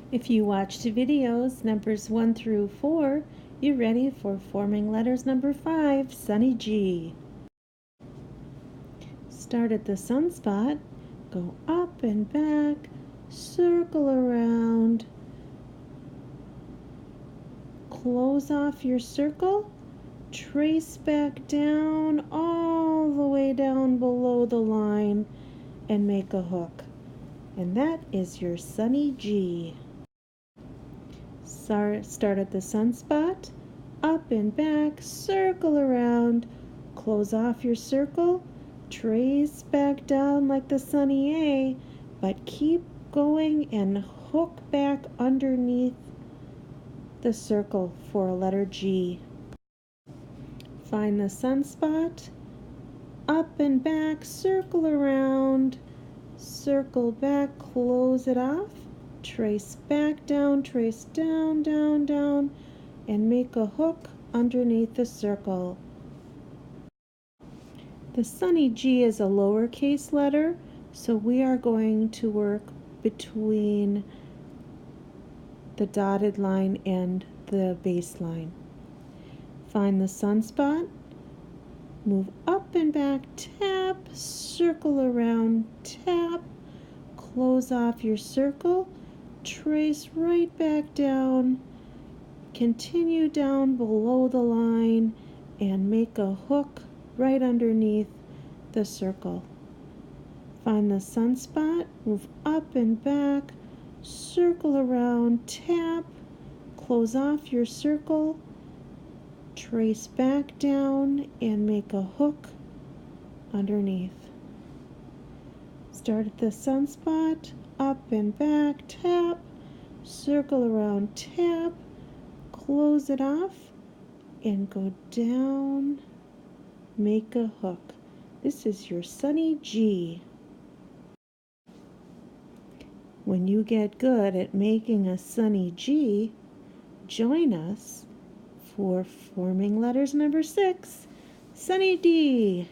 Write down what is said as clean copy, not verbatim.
If you watched videos numbers 1 through 4, you're ready for forming letters number 5, sunny G. Start at the sunspot, go up and back, circle around, close off your circle, trace back down all the way down below the line and make a hook. And that is your sunny G. Start at the sunspot, up and back, circle around, close off your circle, trace back down like the sunny A, but keep going and hook back underneath the circle for a letter G. Find the sunspot, up and back, circle around, circle back, close it off, trace back down, trace down, down, down, and make a hook underneath the circle. The sunny G is a lowercase letter, so we are going to work between the dotted line and the baseline. Find the sunspot, move up and back, tap, circle around, tap, close off your circle, trace right back down, continue down below the line, and make a hook right underneath the circle. Find the sunspot, move up and back, circle around, tap, close off your circle, trace back down, and make a hook underneath. Start at the sunspot, up and back, tap, circle around, tap, close it off, and go down, make a hook. This is your sunny G. When you get good at making a sunny G, join us for forming letters number 6, sunny D.